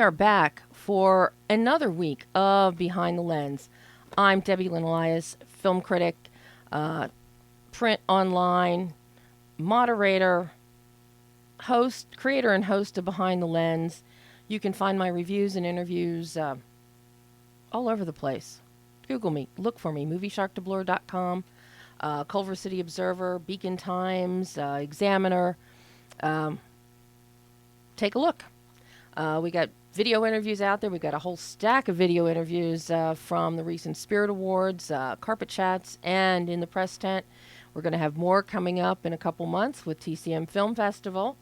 are back for another week of Behind the Lens. I'm Debbie Lynn Elias, film critic, print online, moderator, host, creator and host of Behind the Lens. You can find my reviews and interviews all over the place. Google me, look for me, moviesharkdoubler.com, Culver City Observer, Beacon Times, Examiner. Take a look. We got video interviews out there. We've got a whole stack of video interviews from the recent Spirit Awards, Carpet Chats, and in the press tent. We're going to have more coming up in a couple months with TCM Film Festival,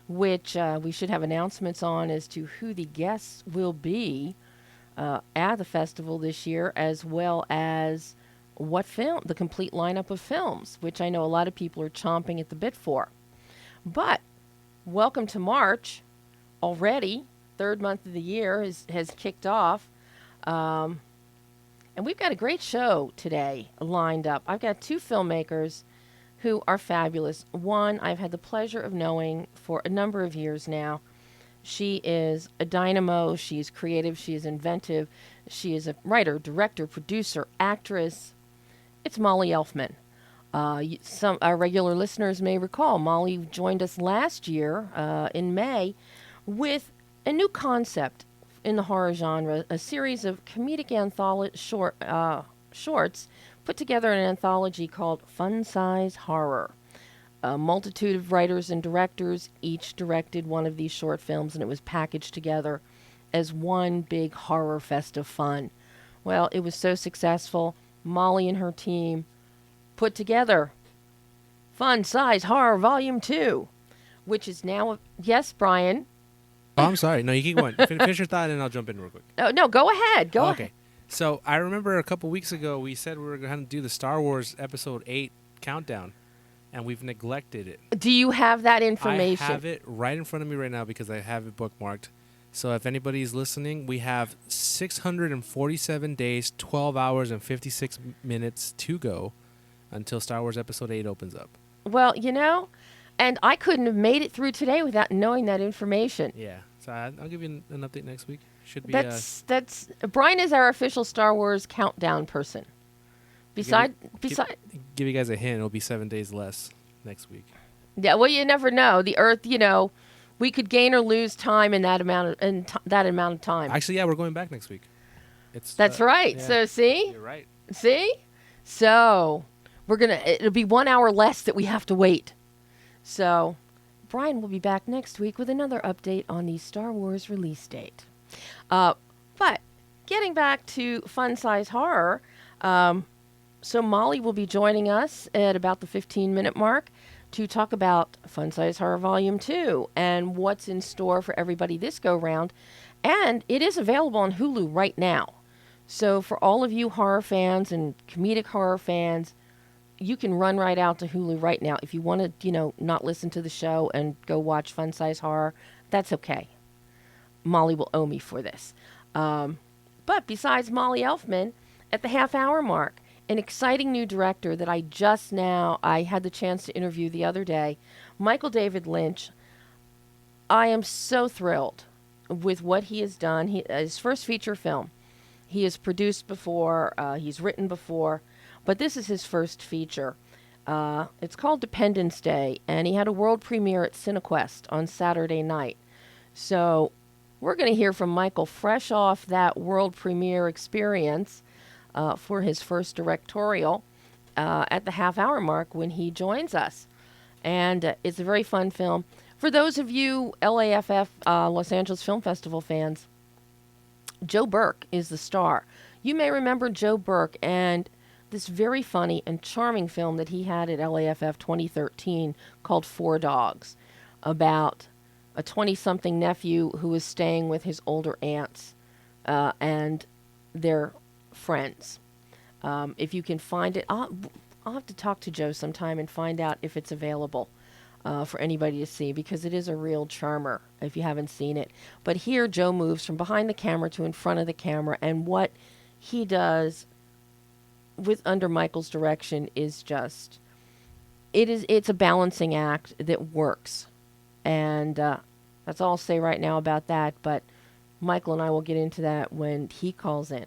which we should have announcements on as to who the guests will be at the festival this year, as well as what film, the complete lineup of films, which I know a lot of people are chomping at the bit for. But welcome to March already. Third month of the year has kicked off. And we've got a great show today lined up. I've got two filmmakers who are fabulous. One I've had the pleasure of knowing for a number of years now. She is a dynamo. She is creative. She is inventive. She is a writer, director, producer, actress. It's Molly Elfman. Some our regular listeners may recall Molly joined us last year in May with a new concept in the horror genre, a series of comedic shorts put together in an anthology called Fun Size Horror. A multitude of writers and directors each directed one of these short films, and it was packaged together as one big horror fest of fun. Well, it was so successful, Molly and her team put together Fun Size Horror Volume 2, which is now... Yes, Brian? Oh, I'm sorry. No, you keep going. Finish your thought, and I'll jump in real quick. Oh, no, go ahead. Go okay. ahead. So I remember a couple weeks ago we said we were going to do the Star Wars Episode 8 countdown, and we've neglected it. Do you have that information? I have it right in front of me right now because I have it bookmarked. So if anybody's listening, we have 647 days, 12 hours, and 56 minutes to go until Star Wars Episode 8 opens up. Well, you know, and I couldn't have made it through today without knowing that information. Yeah. So I'll give you an update next week. Should be. That's Brian is our official Star Wars countdown person. Give you guys a hint. It'll be 7 days less next week. Yeah. Well, you never know. The Earth, you know, we could gain or lose time in that amount of time. Actually, yeah, we're going back next week. That's right. Yeah. So see. You're right. See. So it'll be 1 hour less that we have to wait. So Brian will be back next week with another update on the Star Wars release date. But getting back to Fun Size Horror, so Molly will be joining us at about the 15-minute mark to talk about Fun Size Horror Volume 2 and what's in store for everybody this go-round. And it is available on Hulu right now. So for all of you horror fans and comedic horror fans, you can run right out to Hulu right now. If you want to, not listen to the show and go watch Fun Size Horror, that's okay. Molly will owe me for this. But besides Molly Elfman, at the half-hour mark, an exciting new director that I had the chance to interview the other day, Michael David Lynch. I am so thrilled with what he has done. His first feature film. He has produced before, he's written before, but this is his first feature. It's called Dependence Day, and he had a world premiere at CineQuest on Saturday night. So we're going to hear from Michael fresh off that world premiere experience for his first directorial at the half-hour mark when he joins us. And it's a very fun film. For those of you LAFF, Los Angeles Film Festival fans, Joe Burke is the star. You may remember Joe Burke and this very funny and charming film that he had at LAFF 2013 called Four Dogs, about a 20-something nephew who is staying with his older aunts and their friends. If you can find it, I'll have to talk to Joe sometime and find out if it's available for anybody to see, because it is a real charmer if you haven't seen it. But here Joe moves from behind the camera to in front of the camera, and what he does under Michael's direction is just, it's a balancing act that works. And that's all I'll say right now about that. But Michael and I will get into that when he calls in.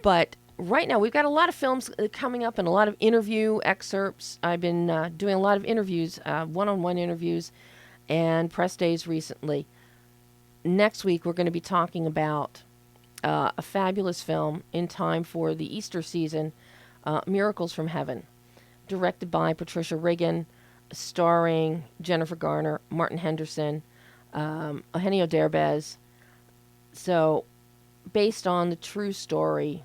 But right now, we've got a lot of films coming up and a lot of interview excerpts. I've been doing a lot of interviews, one-on-one interviews, and press days recently. Next week, we're going to be talking about a fabulous film in time for the Easter season, Miracles from Heaven, directed by Patricia Reagan, starring Jennifer Garner, Martin Henderson, Eugenio Derbez. So, based on the true story,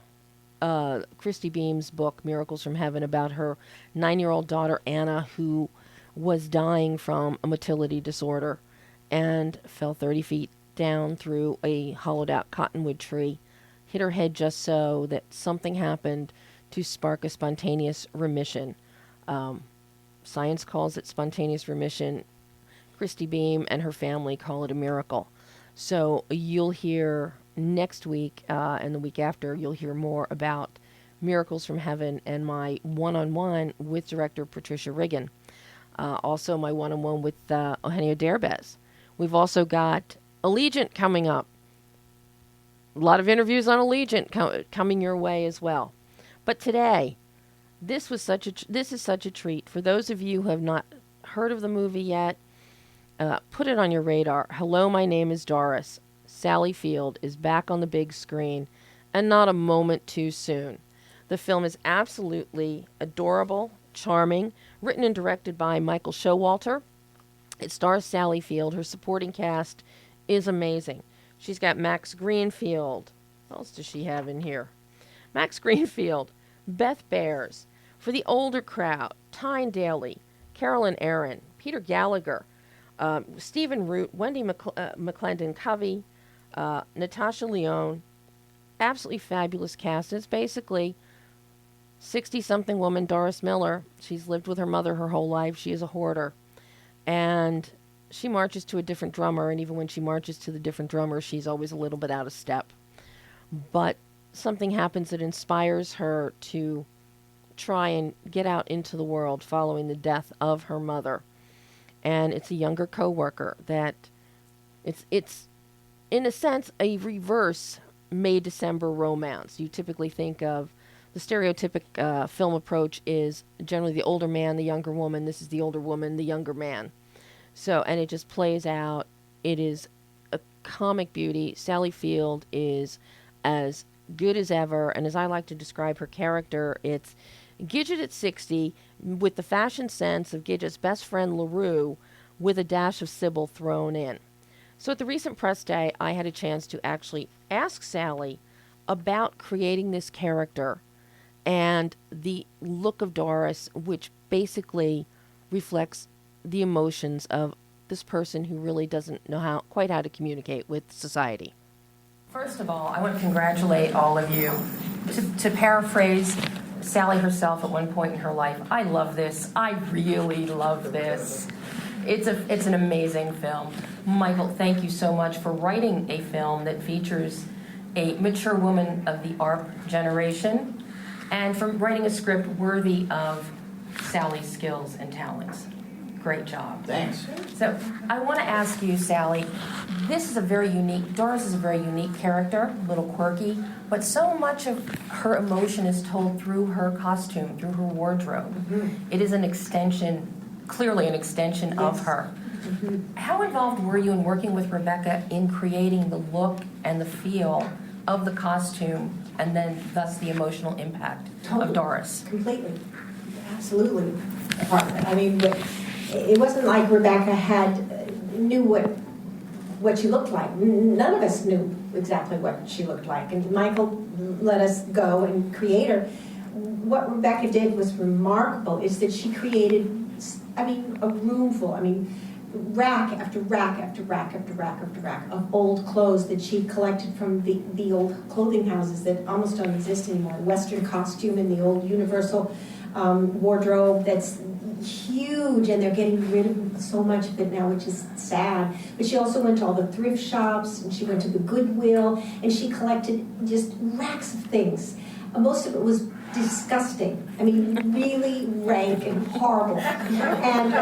Christy Beam's book, Miracles from Heaven, about her 9-year-old daughter, Anna, who was dying from a motility disorder and fell 30 feet down through a hollowed-out cottonwood tree, hit her head just so that something happened to spark a spontaneous remission. Science calls it spontaneous remission. Christy Beam and her family call it a miracle. So you'll hear next week and the week after, you'll hear more about Miracles from Heaven and my one-on-one with director Patricia Reagan. Also my one-on-one with Eugenio Derbez. We've also got Allegiant coming up. A lot of interviews on Allegiant coming your way as well. But today, this is such a treat. For those of you who have not heard of the movie yet, put it on your radar. Hello, my name is Doris. Sally Field is back on the big screen, and not a moment too soon. The film is absolutely adorable, charming, written and directed by Michael Showalter. It stars Sally Field. Her supporting cast is amazing. She's got Max Greenfield. What else does she have in here? Max Greenfield, Beth Bears. For the older crowd, Tyne Daly, Carolyn Aaron, Peter Gallagher, Stephen Root, Wendy McClendon Covey, Natasha Lyonne. Absolutely fabulous cast. It's basically 60-something woman Doris Miller. She's lived with her mother her whole life. She is a hoarder. And she marches to a different drummer, and even when she marches to the different drummer, she's always a little bit out of step. But something happens that inspires her to try and get out into the world following the death of her mother. And it's a younger co-worker that it's in a sense a reverse May December romance. You typically think of the stereotypic film approach is generally the older man, the younger woman. This is the older woman, the younger man. So, and it just plays out. It is a comic beauty. Sally Field is as good as ever, and as I like to describe her character, it's Gidget at 60 with the fashion sense of Gidget's best friend LaRue with a dash of Sybil thrown in. So at the recent press day, I had a chance to actually ask Sally about creating this character and the look of Doris, which basically reflects the emotions of this person who really doesn't know quite how to communicate with society. First of all, I want to congratulate all of you. To paraphrase Sally herself at one point in her life, I love this. I really love this. It's an amazing film. Michael, thank you so much for writing a film that features a mature woman of the ARP generation and for writing a script worthy of Sally's skills and talents. Great job. Thanks. So I want to ask you, Sally, Doris is a very unique character, a little quirky, but so much of her emotion is told through her costume, through her wardrobe. Mm-hmm. It is clearly an extension of her. Mm-hmm. How involved were you in working with Rebecca in creating the look and the feel of the costume and then thus the emotional impact of Doris? Completely. Absolutely. I mean, it wasn't like Rebecca knew what she looked like. None of us knew exactly what she looked like. And Michael let us go and create her. What Rebecca did was remarkable, is that she created, a room full, rack after rack after rack after rack after rack of old clothes that she collected from the old clothing houses that almost don't exist anymore. Western costume in the old Universal wardrobe that's huge, and they're getting rid of so much of it now, which is sad. But she also went to all the thrift shops, and she went to the Goodwill, and she collected just racks of things. Most of it was disgusting. Really rank and horrible. And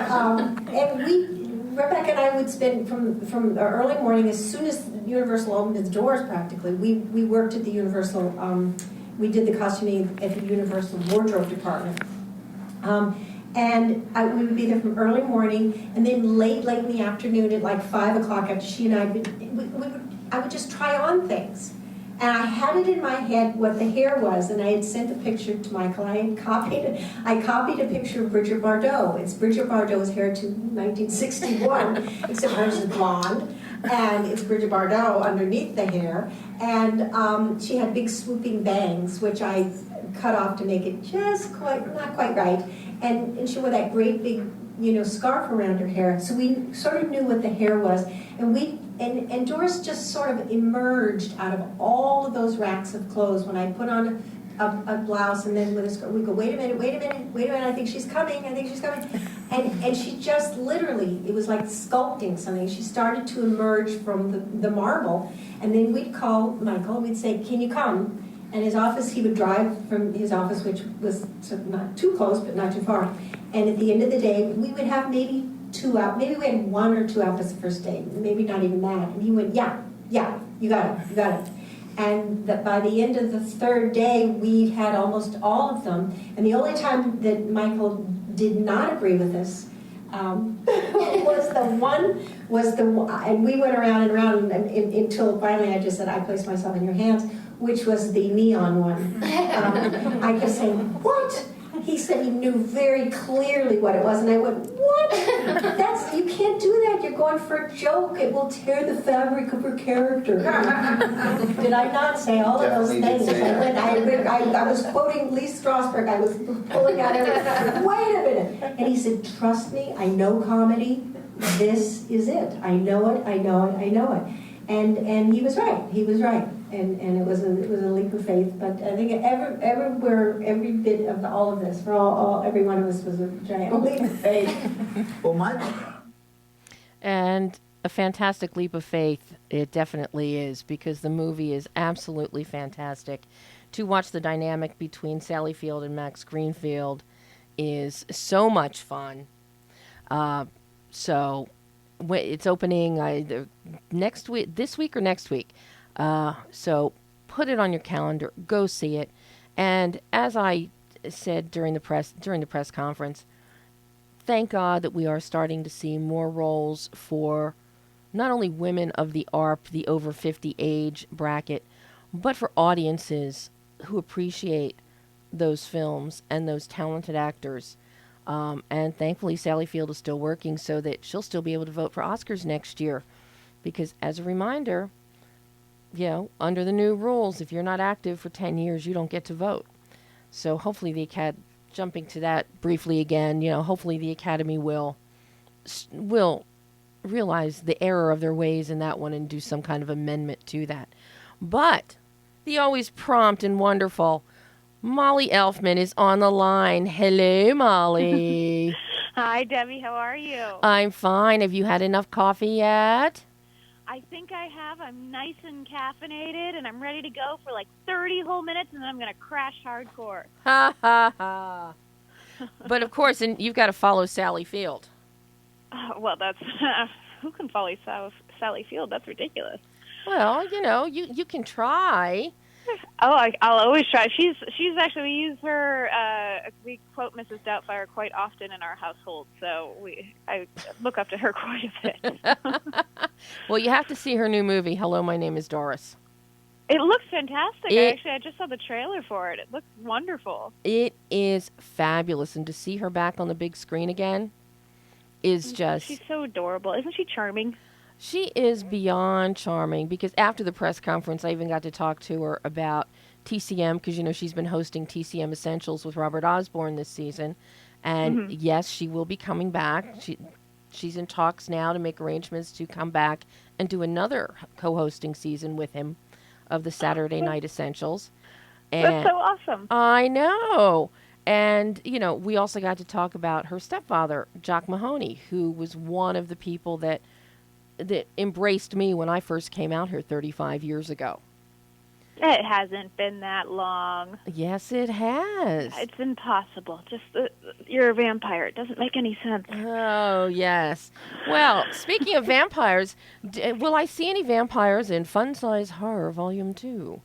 Rebecca and I would spend from the early morning, as soon as Universal opened its doors practically, we worked at the Universal, we did the costuming at the Universal wardrobe department. We would be there from early morning, and then late in the afternoon at like 5 o'clock after she and I would just try on things. And I had it in my head what the hair was, and I had sent a picture to Michael. I copied a picture of Bridget Bardot. It's Bridget Bardot's hair to 1961, except hers is blonde, and it's Bridget Bardot underneath the hair. And she had big swooping bangs, which I cut off to make it just not quite right. And she wore that great big, scarf around her hair. So we sort of knew what the hair was, and Doris just sort of emerged out of all of those racks of clothes. When I put on a blouse and then with a skirt, we go, wait a minute, I think she's coming. And she just literally, it was like sculpting something. She started to emerge from the marble, and then we'd call Michael and we'd say, can you come? And his office, he would drive from his office, which was not too close, but not too far. And at the end of the day, we would have maybe maybe we had 1 or 2 outfits the first day, maybe not even that. And he went, yeah, you got it. And that by the end of the third day, we had almost all of them. And the only time that Michael did not agree with us and we went around and around until finally I just said, I place myself in your hands, which was the neon one. I kept saying, what? He said he knew very clearly what it was, and I went, what? You can't do that. You're going for a joke. It will tear the fabric of her character. Did I not say all of those things? I was quoting Lee Strasberg. I was pulling out everything. Wait a minute. And he said, trust me, I know comedy. This is it. I know it. And he was right. And it was a leap of faith. But I think everywhere, every bit of all of this, for every one of us was a giant leap of faith. Well, and a fantastic leap of faith, it definitely is, because the movie is absolutely fantastic. To watch the dynamic between Sally Field and Max Greenfield is so much fun. So it's opening this week or next week. So put it on your calendar, go see it. And as I said during the press conference, thank God that we are starting to see more roles for not only women of the ARP, the over 50 age bracket, but for audiences who appreciate those films and those talented actors. And thankfully, Sally Field is still working so that she'll still be able to vote for Oscars next year. Because as a reminder, under the new rules, if you're not active for 10 years, you don't get to vote. So hopefully jumping to that briefly again, hopefully the Academy will realize the error of their ways in that one and do some kind of amendment to that. But the always prompt and wonderful Molly Elfman is on the line. Hello, Molly. Hi, Debbie. How are you? I'm fine. Have you had enough coffee yet? I think I have. I'm nice and caffeinated, and I'm ready to go for like 30 whole minutes, and then I'm going to crash hardcore. Ha, ha, ha. But, of course, and you've got to follow Sally Field. Well, that's... who can follow Sally Field? That's ridiculous. Well, you can try. Oh, I'll always try. She's actually, we use her, we quote Mrs. Doubtfire quite often in our household, so I look up to her quite a bit. Well, you have to see her new movie, Hello, My Name is Doris. It looks fantastic. I just saw the trailer for it. It looks wonderful. It is fabulous, and to see her back on the big screen again is just... She's so adorable. Isn't she charming? She is beyond charming, because after the press conference, I even got to talk to her about TCM, because, she's been hosting TCM Essentials with Robert Osborne this season. And, yes, she will be coming back. She's in talks now to make arrangements to come back and do another co-hosting season with him of the Saturday Night Essentials. And that's so awesome. I know. And, we also got to talk about her stepfather, Jock Mahoney, who was one of the people that embraced me when I first came out here 35 years ago. It hasn't been that long. Yes, it has. It's impossible. Just you're a vampire. It doesn't make any sense. Oh, yes. Well, speaking of vampires, will I see any vampires in Fun Size Horror Volume 2?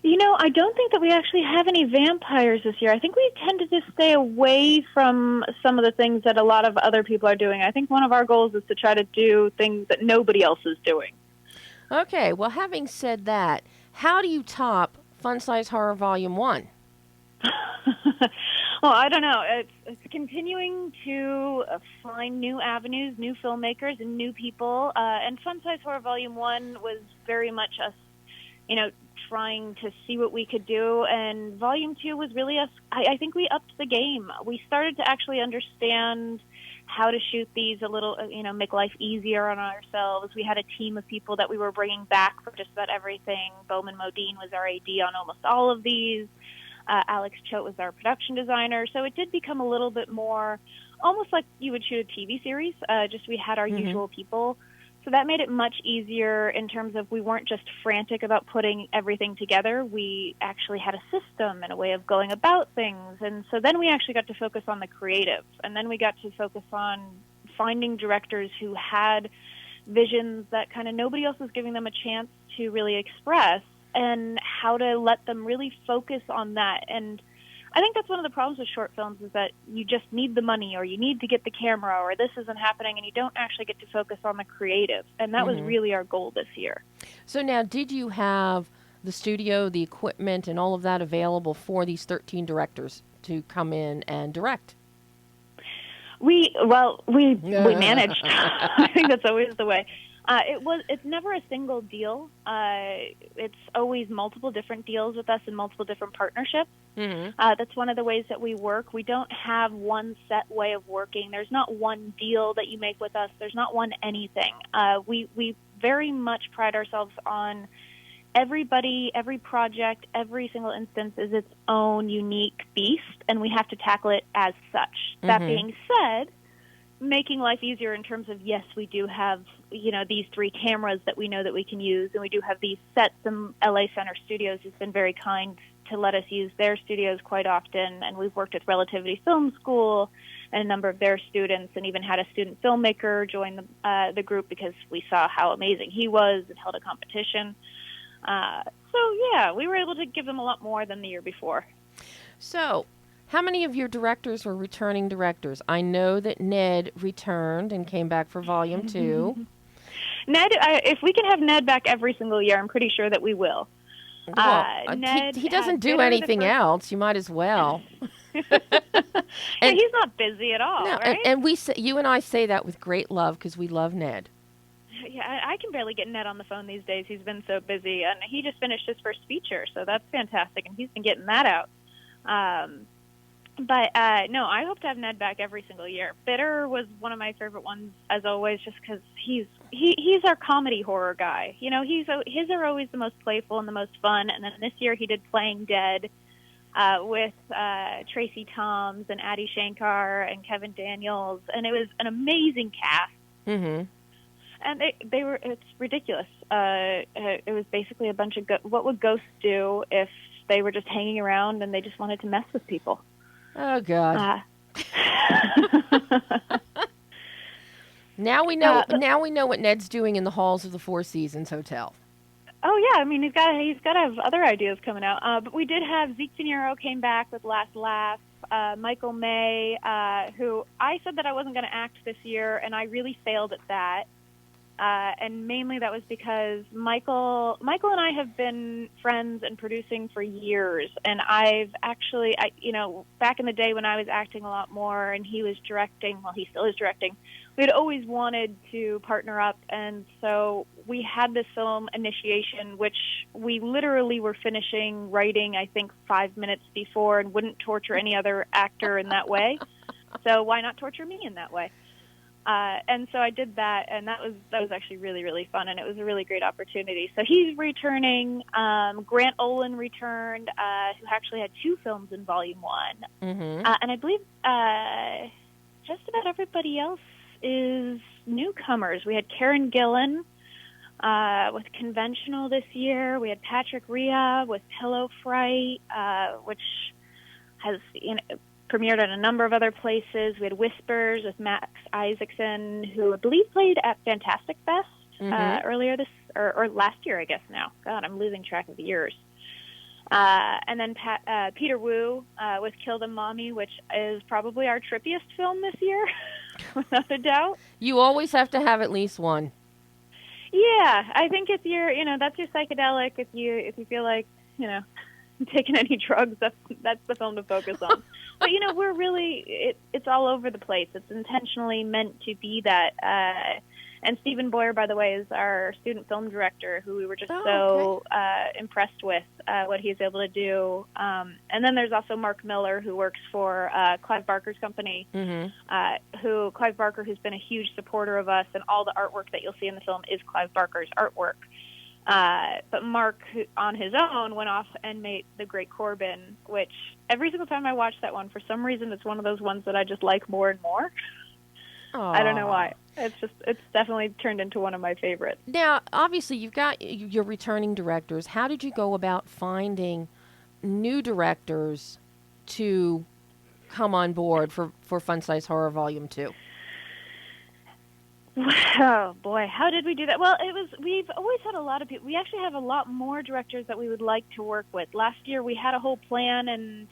You know, I don't think that we actually have any vampires this year. I think we tend to just stay away from some of the things that a lot of other people are doing. I think one of our goals is to try to do things that nobody else is doing. Okay, well, having said that, how do you top Fun Size Horror Volume 1? Well, I don't know. It's continuing to find new avenues, new filmmakers, and new people. And Fun Size Horror Volume 1 was very much us, trying to see what we could do. And Volume 2 was really us. I think we upped the game. We started to actually understand how to shoot these a little, make life easier on ourselves. We had a team of people that we were bringing back for just about everything. Bowman Modine was our AD on almost all of these. Alex Choate was our production designer. So it did become a little bit more almost like you would shoot a TV series. Just we had our usual people. So that made it much easier in terms of we weren't just frantic about putting everything together. We actually had a system and a way of going about things. And so then we actually got to focus on the creative. And then we got to focus on finding directors who had visions that kind of nobody else was giving them a chance to really express, and how to let them really focus on that. And I think that's one of the problems with short films, is that you just need the money, or you need to get the camera, or this isn't happening, and you don't actually get to focus on the creative. And that was really our goal this year. So now, did you have the studio, the equipment, and all of that available for these 13 directors to come in and direct? We managed. I think that's always the way. It's never a single deal. It's always multiple different deals with us and multiple different partnerships. That's one of the ways that we work. We don't have one set way of working. There's not one deal that you make with us. There's not one anything. We very much pride ourselves on everybody, every project, every single instance is its own unique beast, and we have to tackle it as such. That being said, making life easier in terms of, yes, we do have, these 3 cameras that we know that we can use, and we do have these sets. And LA Center Studios has been very kind to let us use their studios quite often, and we've worked with Relativity Film School and a number of their students, and even had a student filmmaker join the group because we saw how amazing he was and held a competition. We were able to give them a lot more than the year before. So, how many of your directors were returning directors? I know that Ned returned and came back for Volume 2. Ned, if we can have Ned back every single year, I'm pretty sure that we will. Well, Ned he doesn't do anything else. You might as well. And he's not busy at all, no, right? and you and I say that with great love because we love Ned. Yeah, I can barely get Ned on the phone these days. He's been so busy, and he just finished his first feature, so that's fantastic, and he's been getting that out. No, I hope to have Ned back every single year. Bitter was one of my favorite ones, as always, just because he's our comedy horror guy. His are always the most playful and the most fun. And then this year he did Playing Dead with Tracy Toms and Addie Shankar and Kevin Daniels, and it was an amazing cast. And it's ridiculous. It was basically a bunch of what would ghosts do if they were just hanging around and they just wanted to mess with people. Oh, God. Now we know what Ned's doing in the halls of the Four Seasons Hotel. Oh yeah, I mean he's got to have other ideas coming out. But we did have Zeke De Niro came back with Last Laugh. Michael May, who I said that I wasn't going to act this year, and I really failed at that. And mainly that was because Michael and I have been friends and producing for years. And I've actually, back in the day when I was acting a lot more and he was directing, well, he still is directing, we'd always wanted to partner up. And so we had this film Initiation, which we literally were finishing writing, I think, 5 minutes before, and wouldn't torture any other actor in that way. So why not torture me in that way? And so I did that, and that was actually really, really fun, and it was a really great opportunity. So he's returning. Grant Olin returned, who actually had 2 films in Volume 1. And I believe just about everybody else is newcomers. We had Karen Gillan, With conventional this year, we had Patrick Ria with Pillow Fright, which has premiered at a number of other places. We had Whispers with Max Isaacson, who I believe played at Fantastic Fest earlier or last year, I guess now. God, I'm losing track of the years. And then Peter Wu with Kill Them Mommy, which is probably our trippiest film this year, without a doubt. You always have to have at least one. Yeah, I think if you're, that's your psychedelic. If you feel like, taking any drugs, that's the film to focus on. But we're really it's all over the place. It's intentionally meant to be that. And Stephen Boyer, by the way, is our student film director, who we were just impressed with what he's able to do. And then there's also Mark Miller, who works for Clive Barker's company, Clive Barker, who's been a huge supporter of us, and all the artwork that you'll see in the film is Clive Barker's artwork. But Mark, on his own, went off and made The Great Corbin, which every single time I watch that one, for some reason, it's one of those ones that I just like more and more. Aww. I don't know why. It's definitely turned into one of my favorites. Now, obviously, you've got your returning directors. How did you go about finding new directors to come on board for Fun Size Horror Volume 2? Oh, boy, how did we do that? Well, we've always had a lot of people. We actually have a lot more directors that we would like to work with. Last year, we had a whole plan, and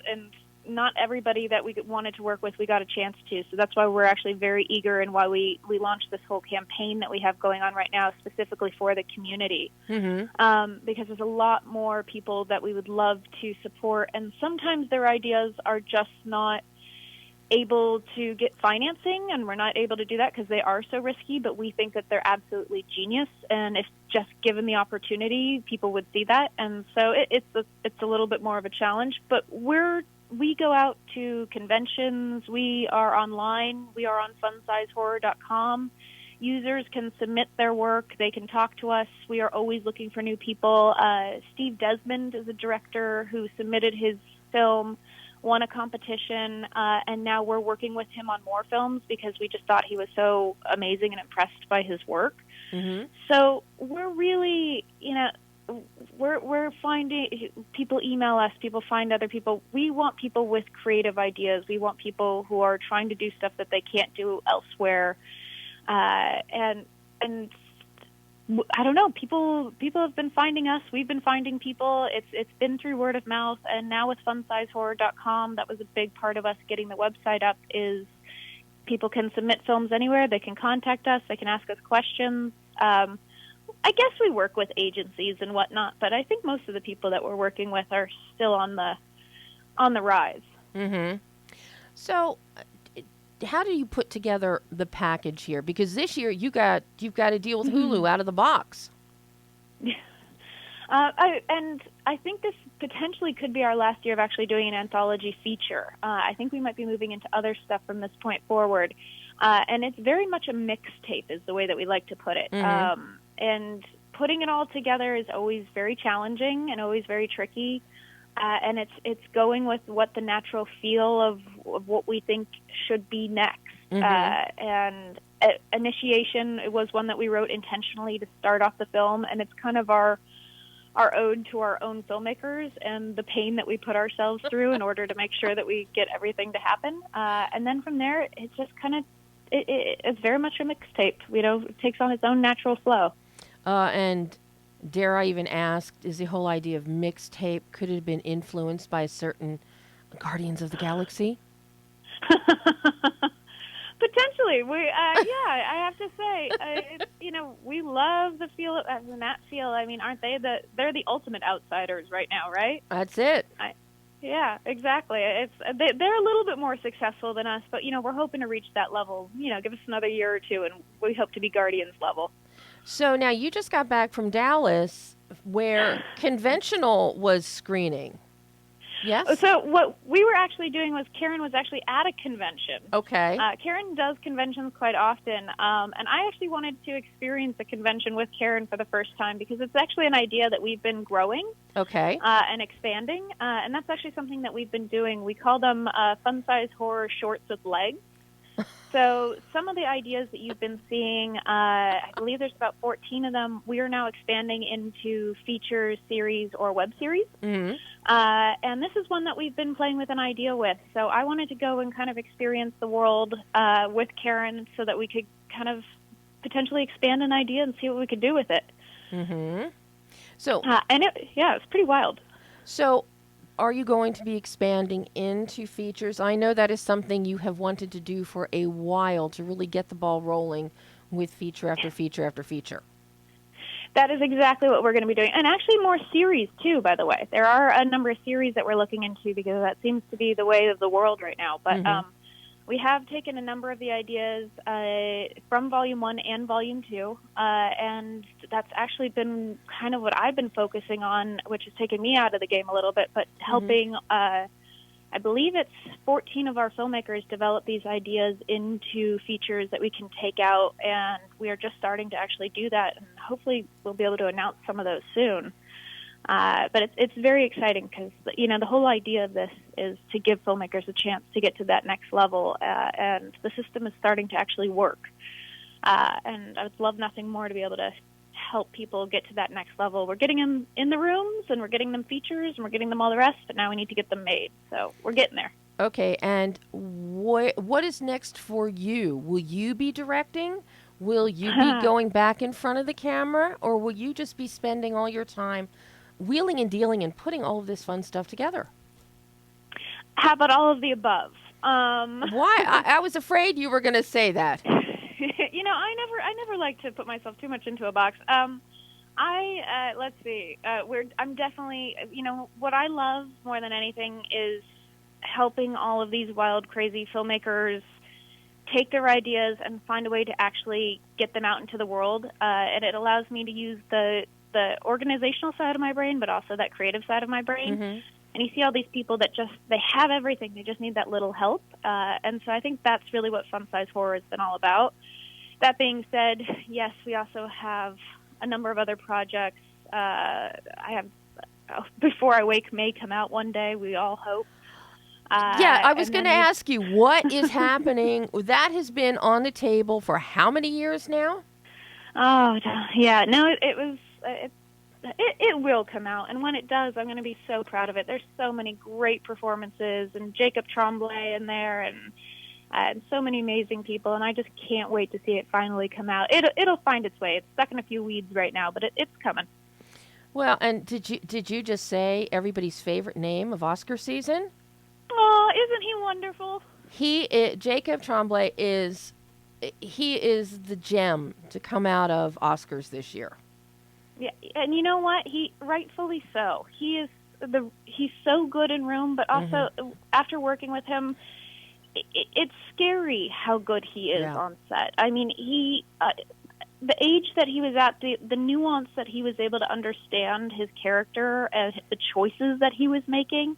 not everybody that we wanted to work with we got a chance to. So that's why we're actually very eager, and why we launched this whole campaign that we have going on right now specifically for the community. Because there's a lot more people that we would love to support, and sometimes their ideas are just not able to get financing, and we're not able to do that because they are so risky, but we think that they're absolutely genius, and if just given the opportunity, people would see that. And so it's a little bit more of a challenge, but we go out to conventions. We are online. We are on funsizehorror.com. Users can submit their work. They can talk to us. We are always looking for new people. Steve Desmond is a director who submitted his film, won a competition, and now we're working with him on more films because we just thought he was so amazing and impressed by his work. So we're really, we're finding people email us, people find other people. We want people with creative ideas. We want people who are trying to do stuff that they can't do elsewhere. And I don't know, people have been finding us. We've been finding people. It's been through word of mouth, and now with funsizehorror.com, that was a big part of us getting the website up, is people can submit films anywhere. They can contact us. They can ask us questions. I guess we work with agencies and whatnot, but I think most of the people that we're working with are still on the rise. So, how do you put together the package here? Because this year you've got to deal with Hulu out of the box. I think this potentially could be our last year of actually doing an anthology feature. I think we might be moving into other stuff from this point forward. And it's very much a mixtape is the way that we like to put it. And putting it all together is always very challenging and always very tricky. And it's going with what the natural feel of what we think should be next. And Initiation, it was one that we wrote intentionally to start off the film, and it's kind of our ode to our own filmmakers and the pain that we put ourselves through in order to make sure that we get everything to happen. And then from there, it's just kind of, it's very much a mixtape. It takes on its own natural flow. And dare I even ask, is the whole idea of mixtape, could it have been influenced by a certain Guardians of the Galaxy? Potentially. I have to say, we love the feel of that feel. I mean, aren't they they're the ultimate outsiders right now, right? That's it. Yeah, exactly. They're a little bit more successful than us, but we're hoping to reach that level. Give us another year or two, and we hope to be Guardians level. So now you just got back from Dallas, where Conventional was screening. Yes? So what we were actually doing was Karen was actually at a convention. Okay. Karen does conventions quite often, and I actually wanted to experience a convention with Karen for the first time because it's actually an idea that we've been growing. Okay. And expanding, and that's actually something that we've been doing. We call them fun-size horror shorts with legs. So some of the ideas that you've been seeing, I believe there's about 14 of them. We are now expanding into feature series or web series. Mm-hmm. And this is one that we've been playing with an idea with. So I wanted to go and kind of experience the world with Karen so that we could kind of potentially expand an idea and see what we could do with it. Mm-hmm. So, and it's pretty wild. So, are you going to be expanding into features? I know that is something you have wanted to do for a while, to really get the ball rolling with feature after feature after feature. That is exactly what we're going to be doing. And actually more series, too, by the way. There are a number of series that we're looking into because that seems to be the way of the world right now. But we have taken a number of the ideas from Volume 1 and Volume 2, and that's actually been kind of what I've been focusing on, which has taken me out of the game a little bit, but helping, I believe it's 14 of our filmmakers develop these ideas into features that we can take out, and we are just starting to actually do that, and hopefully we'll be able to announce some of those soon. But it's very exciting because, the whole idea of this is to give filmmakers a chance to get to that next level, and the system is starting to actually work. And I would love nothing more to be able to help people get to that next level. We're getting them in the rooms, and we're getting them features, and we're getting them all the rest, but now we need to get them made. So we're getting there. Okay, and what is next for you? Will you be directing? Will you be going back in front of the camera? Or will you just be spending all your time wheeling and dealing and putting all of this fun stuff together? How about all of the above? Why? I was afraid you were going to say that. I never like to put myself too much into a box. Let's see. I'm definitely, what I love more than anything is helping all of these wild, crazy filmmakers take their ideas and find a way to actually get them out into the world. And it allows me to use the organizational side of my brain, but also that creative side of my brain. Mm-hmm. And you see all these people that they have everything. They just need that little help. And so I think that's really what Fun Size Horror has been all about. That being said, yes, we also have a number of other projects. I have Before I Wake may come out one day, we all hope. I was going to ask you, what is happening? That has been on the table for how many years now? Oh, yeah. No, it will come out, and when it does, I'm going to be so proud of it. There's so many great performances, and Jacob Tremblay in there, and so many amazing people, and I just can't wait to see it finally come out. It'll find its way. It's stuck in a few weeds right now, but it's coming. Well, and did you just say everybody's favorite name of Oscar season? Oh, isn't he wonderful? Jacob Tremblay is the gem to come out of Oscars this year. Yeah, and you know what? He rightfully so. He's so good in room, but also after working with him, it's scary how good he is on set. I mean, the age that he was at, the nuance that he was able to understand his character and the choices that he was making.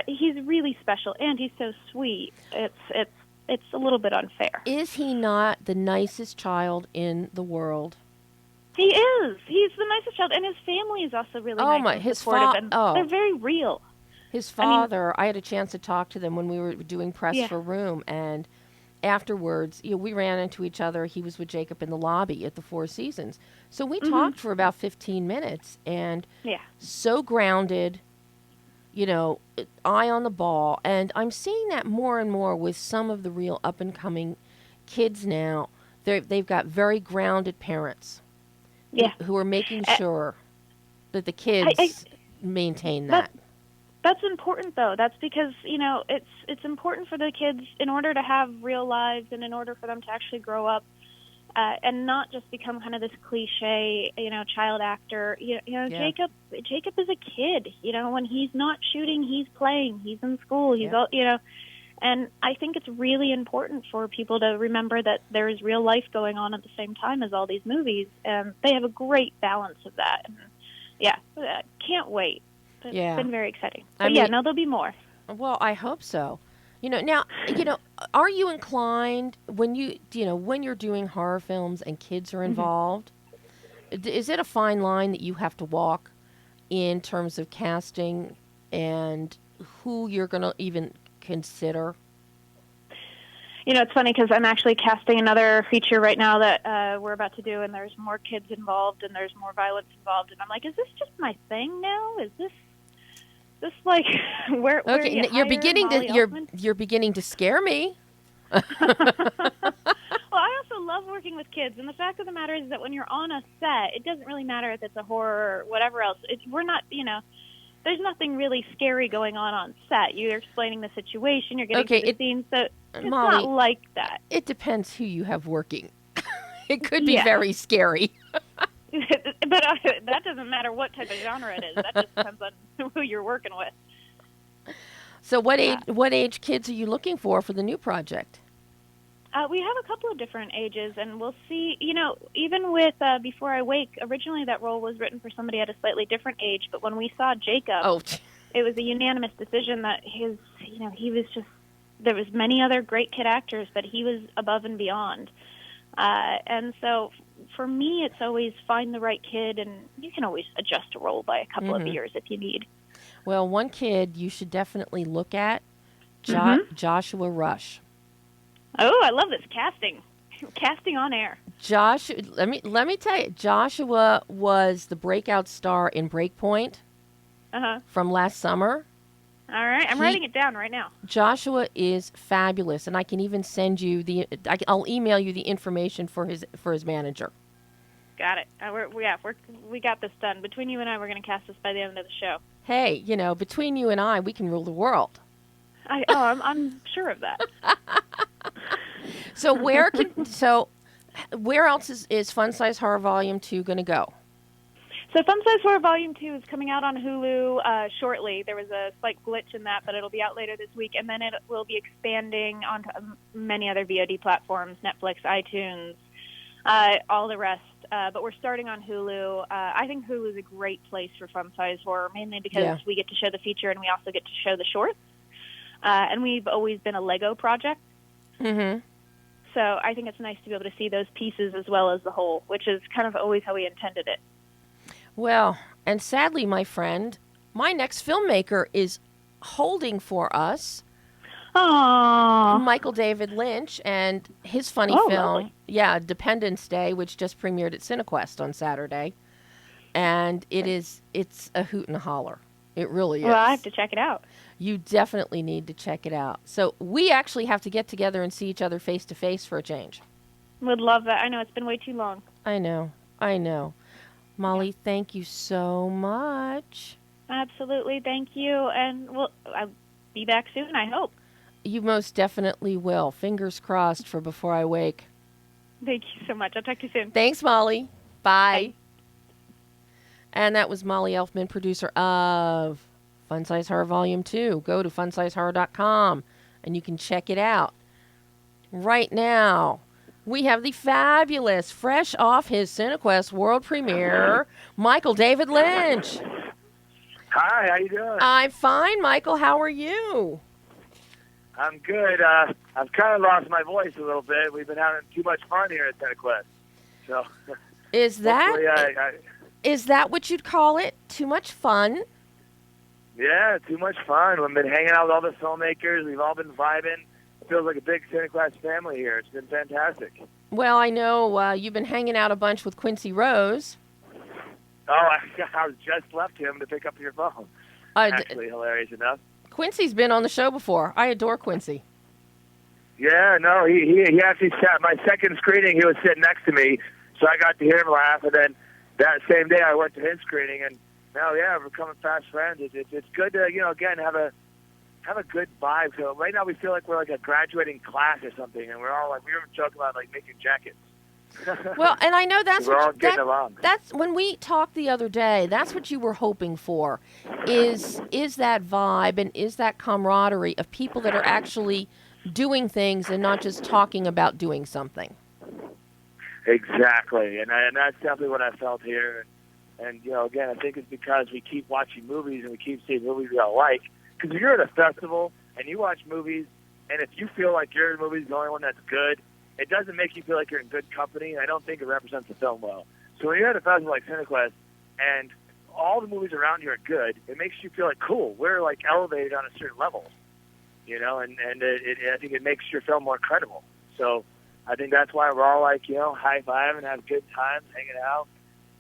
He's really special, and he's so sweet. It's a little bit unfair. Is he not the nicest child in the world? He is. He's the nicest child, and his family is also really nice and supportive. They're very real. His father, I had a chance to talk to them when we were doing press for Room, and afterwards, we ran into each other. He was with Jacob in the lobby at the Four Seasons. So we talked for about 15 minutes, and so grounded, eye on the ball. And I'm seeing that more and more with some of the real up-and-coming kids now. They've got very grounded parents who are making sure that the kids maintain that. That's important, though. That's because, it's important for the kids in order to have real lives and in order for them to actually grow up and not just become kind of this cliche, child actor. Jacob is a kid. When he's not shooting, he's playing. He's in school. He's all, and I think it's really important for people to remember that there is real life going on at the same time as all these movies, and they have a great balance of that. And, can't wait. It's been very exciting. But there'll be more. Well, I hope so. Now, are you inclined when you're doing horror films and kids are involved, is it a fine line that you have to walk in terms of casting and who you're going to even consider? It's funny because I'm actually casting another feature right now that we're about to do, and there's more kids involved, and there's more violence involved, and I'm like, is this just my thing now? Is this like where Okay, you you're hire beginning Molly to Elfman? you're beginning to scare me. Well, I also love working with kids, and the fact of the matter is that when you're on a set, it doesn't really matter if it's a horror or whatever else. We're not, there's nothing really scary going on set. You're explaining the situation, you're getting to the scene, so it's Molly, not like that. It depends who you have working. It could be Yeah. very scary. But that doesn't matter what type of genre it is. That just depends on who you're working with. So what age kids are you looking for the new project? We have a couple of different ages, and we'll see. Even with Before I Wake, originally that role was written for somebody at a slightly different age, but when we saw Jacob, it was a unanimous decision that he was just, there was many other great kid actors, but he was above and beyond. And so for me, it's always find the right kid, and you can always adjust a role by a couple of years if you need. Well, one kid you should definitely look at, Joshua Rush. Oh, I love this casting. Casting on air. Let me tell you, Joshua was the breakout star in Breakpoint from last summer. All right, I'm writing it down right now. Joshua is fabulous, and I can even send you I'll email you the information for his manager. Got it. We got this done. Between you and I, we're going to cast this by the end of the show. Hey, between you and I, we can rule the world. I'm sure of that. So where else is Fun Size Horror Volume 2 going to go? So Fun Size Horror Volume 2 is coming out on Hulu shortly. There was a slight glitch in that, but it'll be out later this week, and then it will be expanding onto many other VOD platforms, Netflix, iTunes, all the rest. But we're starting on Hulu. I think Hulu is a great place for Fun Size Horror, mainly because we get to show the feature and we also get to show the shorts. And we've always been a Lego project. Mm-hmm. So I think it's nice to be able to see those pieces as well as the whole, which is kind of always how we intended it. Well, and sadly, my friend, my next filmmaker is holding for us. Aww. Michael David Lynch and his funny film, lovely. Dependence Day, which just premiered at CineQuest on Saturday. And it's a hoot and a holler. It really is. Well, I have to check it out. You definitely need to check it out. So we actually have to get together and see each other face to face for a change. Would love that. I know it's been way too long. I know. Molly, thank you so much. Absolutely. Thank you. And I'll be back soon, I hope. You most definitely will. Fingers crossed for Before I Wake. Thank you so much. I'll talk to you soon. Thanks, Molly. Bye. And that was Molly Elfman, producer of Fun Size Horror Volume 2. Go to funsizehorror.com and you can check it out. Right now, we have the fabulous, fresh off his CineQuest world premiere, Michael David Lynch. Hi, how you doing? I'm fine, Michael. How are you? I'm good. I've kind of lost my voice a little bit. We've been having too much fun here at CineQuest. So, is that what you'd call it? Too much fun? Yeah, too much fun. We've been hanging out with all the filmmakers. We've all been vibing. It feels like a big CineQuest family here. It's been fantastic. Well, I know you've been hanging out a bunch with Quincy Rose. Oh, I just left him to pick up your phone. Actually, hilarious enough. Quincy's been on the show before. I adore Quincy. Yeah, no, he actually sat my second screening. He was sitting next to me, so I got to hear him laugh. And then that same day, I went to his screening, and now, we're becoming fast friends. It's good to again have a good vibe. So right now, we feel like we're like a graduating class or something, and we're all like we were joking about like making jackets. Well, and I know that's we're all getting along. That's when we talked the other day. That's what you were hoping for, is that vibe and is that camaraderie of people that are actually doing things and not just talking about doing something. Exactly, and that's definitely what I felt here. And again, I think it's because we keep watching movies and we keep seeing movies we all like. Because if you're at a festival and you watch movies, and if you feel like your movie's the only one that's good, it doesn't make you feel like you're in good company, and I don't think it represents the film well. So when you're at a festival like CineQuest, and all the movies around you are good, it makes you feel like, cool, we're like elevated on a certain level. you know, and I think it makes your film more credible. So I think that's why we're all like, you know, high-fiving, have good times, hanging out,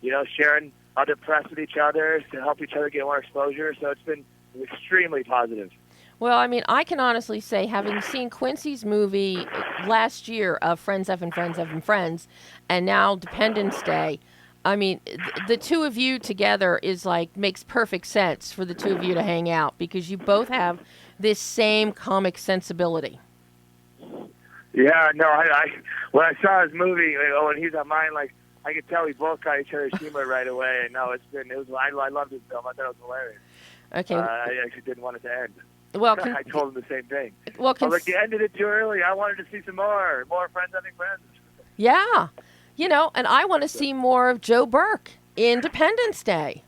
you know, sharing other press with each other to help each other get more exposure. So it's been extremely positive. Well, I mean, I can honestly say, having seen Quincy's movie last year of Friends Effing Friends Effing Friends, and now Dependence Day, I mean, the two of you together is like, makes perfect sense for the two of you to hang out, because you both have this same comic sensibility. Yeah, no, I when I saw his movie, you know, when he's on mine, like, I could tell we both got each other's humor right away. And no, I loved his film. I thought it was hilarious. Okay. I actually didn't want it to end. Well, I told him the same thing. Well, I was like, you ended it too early. I wanted to see some more Friends Having Friends. Yeah. You know, and I want to see more of Joe Burke in Independence Day.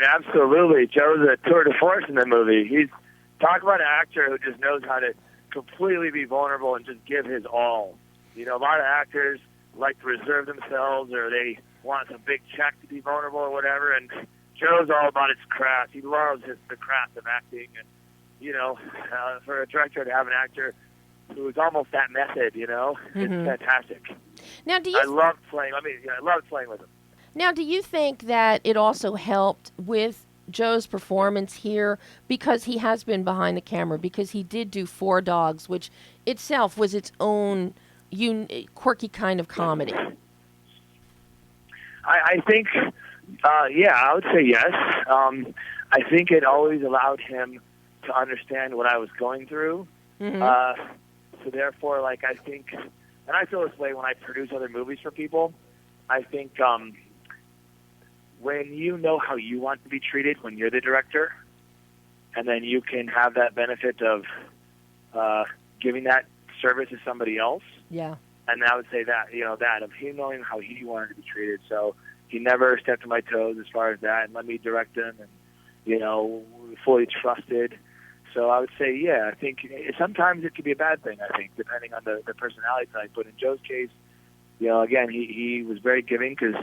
Absolutely. Joe's a tour de force in the movie. He's talk about an actor who just knows how to completely be vulnerable and just give his all. You know, a lot of actors like to reserve themselves, or they want some big check to be vulnerable or whatever, and Joe's all about his craft. He loves the craft of acting, and, you know, for a director to have an actor who is almost that method, you know, it's fantastic. Now, I loved playing with him. Now, do you think that it also helped with Joe's performance here, because he has been behind the camera, because he did do Four Dogs, which itself was its own quirky kind of comedy? I think, I would say yes. I think it always allowed him to understand what I was going through. So therefore, like, I think, and I feel this way when I produce other movies for people, I think when you know how you want to be treated when you're the director, and then you can have that benefit of giving that service to somebody else. Yeah. And I would say that, you know, that of him knowing how he wanted to be treated. So he never stepped on my toes as far as that, and let me direct him, and, you know, fully trusted. So I would say, yeah, I think sometimes it could be a bad thing, I think, depending on the personality type. But in Joe's case, you know, again, he was very giving, because,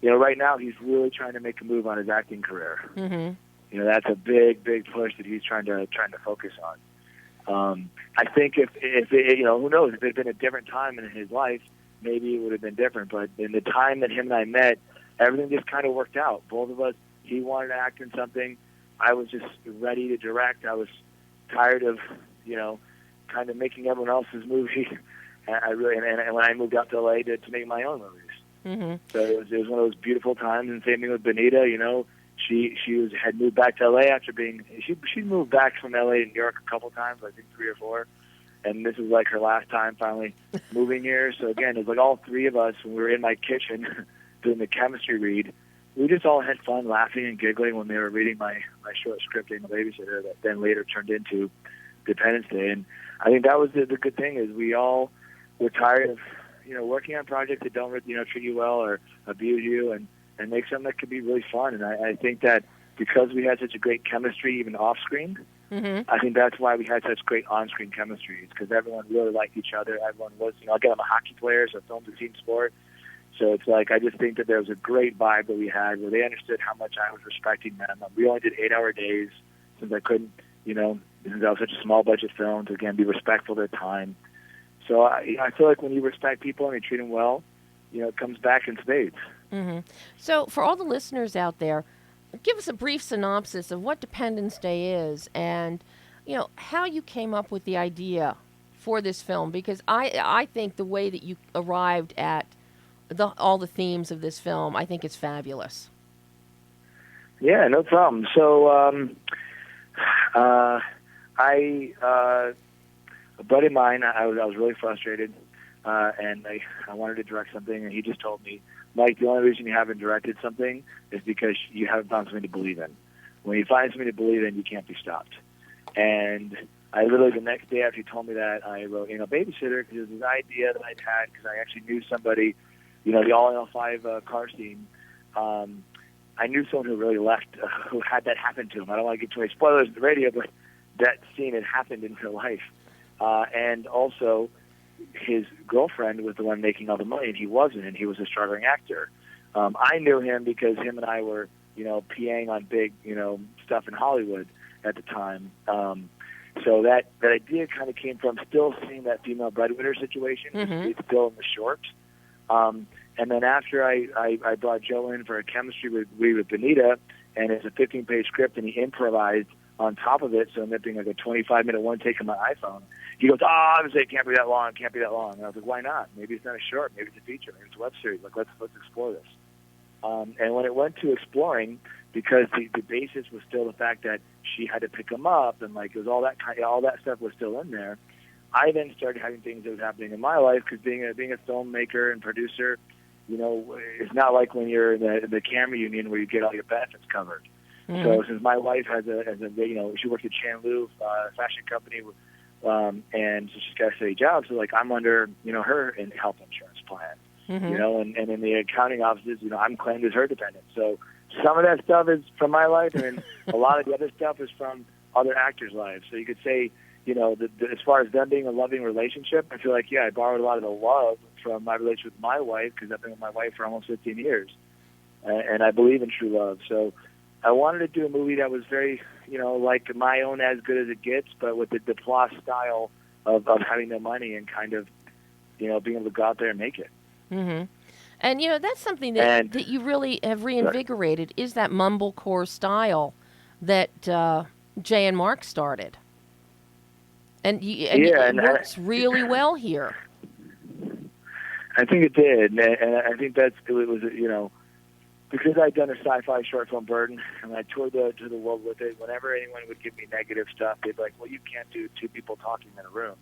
you know, right now he's really trying to make a move on his acting career. You know, that's a big push that he's trying to focus on. I think if you know, who knows, if it had been a different time in his life, maybe it would have been different. But in the time that him and I met, everything just kind of worked out. Both of us, he wanted to act in something. I was just ready to direct. I was tired of, you know, kind of making everyone else's movie. And when I moved out to LA to make my own movies. So it was one of those beautiful times. And same thing with Benita, you know. She had moved back to LA after she moved back from LA to New York a couple times, I think 3 or 4, and this was like her last time finally moving here. So again, it was like all three of us, when we were in my kitchen doing the chemistry read, we just all had fun laughing and giggling when they were reading my short script in The Babysitter that then later turned into Independence Day. And I think that was the good thing, is we all were tired of, you know, working on projects that don't, you know, treat you well or abuse you, and make something that could be really fun. And I think that because we had such a great chemistry even off-screen, I think that's why we had such great on-screen chemistry. It's because everyone really liked each other. Everyone was, you know, again, I'm a hockey player, so film's a team sport. So it's like, I just think that there was a great vibe that we had where they understood how much I was respecting them. We only did 8-hour days since I couldn't, you know, since I was such a small-budget film, to, again, be respectful of their time. So I feel like when you respect people and you treat them well, you know, it comes back in spades. So for all the listeners out there, give us a brief synopsis of what Dependence Day is, and, you know, how you came up with the idea for this film, because I think the way that you arrived at all the themes of this film, I think it's fabulous. Yeah, no problem. So a buddy of mine, I was really frustrated, and I wanted to direct something, and he just told me, Mike, the only reason you haven't directed something is because you haven't found something to believe in. When you find something to believe in, you can't be stopped. And I literally, the next day after he told me that, I wrote, you know, Babysitter, because it was this idea that I'd had, because I actually knew somebody, you know, the All-in-All-5 car scene. I knew someone who really left, who had that happen to him. I don't want to give too many spoilers on the radio, but that scene had happened in her life. And also, his girlfriend was the one making all the money, and he wasn't, and he was a struggling actor. I knew him because him and I were, you know, PAing on big, you know, stuff in Hollywood at the time. So that idea kind of came from still seeing that female breadwinner situation. It's still in the short. And then after I brought Joe in for a chemistry with Benita, and it's a 15-page script, and he improvised on top of it, so I'm being like a 25-minute one take on my iPhone. He goes, obviously it can't be that long, And I was like, why not? Maybe it's not a short, maybe it's a feature, maybe it's a web series. Like, let's explore this. And when it went to exploring, because the basis was still the fact that she had to pick him up, and like it was all that stuff was still in there. I then started having things that was happening in my life, because being a filmmaker and producer, it's not like when you're in the camera union where you get all your benefits covered. Mm-hmm. So since my wife has she works at Chanlu fashion company, and so she's got a steady job, so like I'm under her health insurance plan. Mm-hmm. And in the accounting offices, I'm claimed as her dependent. So some of that stuff is from my life, and then a lot of the other stuff is from other actors' lives. So you could say, as far as them being a loving relationship, I feel like, I borrowed a lot of the love from my relationship with my wife, because I've been with my wife for almost 15 years. And I believe in true love. So I wanted to do a movie that was very, like my own As Good As It Gets, but with the Duplass style of having no money and kind of, being able to go out there and make it. Mm-hmm. And, that's something that you really have reinvigorated, is that mumblecore style that Jay and Mark started. And it works really well here. I think it did, and I think it was because I'd done a sci-fi short film, Burden, and I toured to the world with it. Whenever anyone would give me negative stuff, they'd be like, "Well, you can't do two people talking in a room,"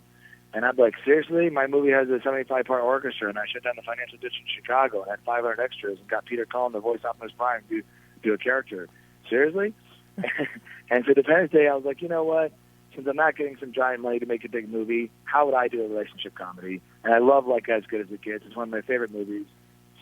and I'd be like, "Seriously? My movie has a 75-part orchestra, and I shut down the financial district in Chicago and had 500 extras and got Peter Cullen, the voice Optimus Prime, to do a character. Seriously?" And for Independence Day, I was like, you know what? Since I'm not getting some giant money to make a big movie, how would I do a relationship comedy? And I love like As Good As It Gets. It's one of my favorite movies.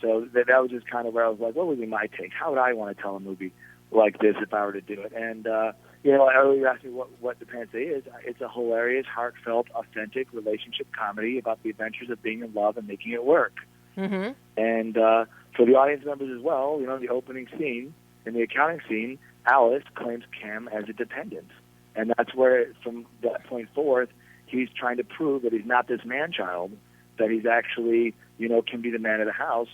So that was just kind of where I was like, what would be my take? How would I want to tell a movie like this if I were to do it? And, earlier you asked me what Independence Day is. It's a hilarious, heartfelt, authentic relationship comedy about the adventures of being in love and making it work. Mm-hmm. And for the audience members as well, the opening scene, in the accounting scene, Alice claims Cam as a dependent. And that's where, from that point forth, he's trying to prove that he's not this man-child, that he's actually, can be the man of the house,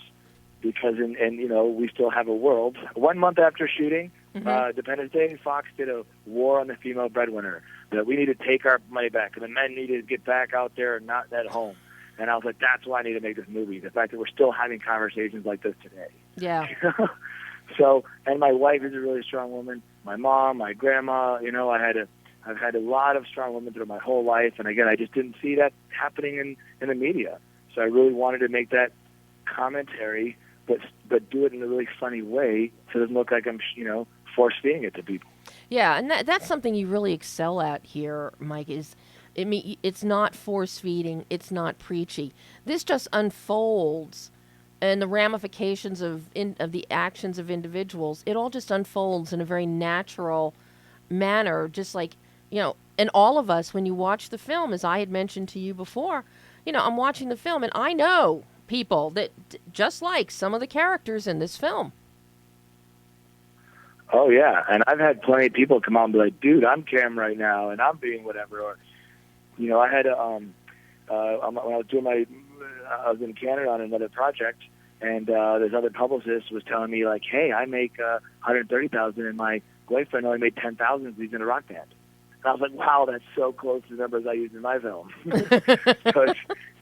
because, we still have a world. 1 month after shooting Independence Day, Fox did a war on the female breadwinner, that we need to take our money back, and the men need to get back out there and not at home. And I was like, that's why I need to make this movie, the fact that we're still having conversations like this today. Yeah. So, and my wife is a really strong woman. My mom, my grandma, I've had a lot of strong women through my whole life, and again, I just didn't see that happening in the media. So I really wanted to make that commentary, but do it in a really funny way, so it doesn't look like I'm, force-feeding it to people. Yeah, and that's something you really excel at here, Mike. It's not force-feeding, it's not preachy. This just unfolds. And the ramifications of the actions of individuals, it all just unfolds in a very natural manner, just like, and all of us, when you watch the film, as I had mentioned to you before, I'm watching the film, and I know people that just like some of the characters in this film. Oh, yeah, and I've had plenty of people come out and be like, dude, I'm Cam right now, and I'm being whatever, or, I had when I was in Canada on another project, and this other publicist was telling me, like, hey, I make $130,000, and my boyfriend only made $10,000 because he's in a rock band. And I was like, wow, that's so close to the numbers I use in my film. So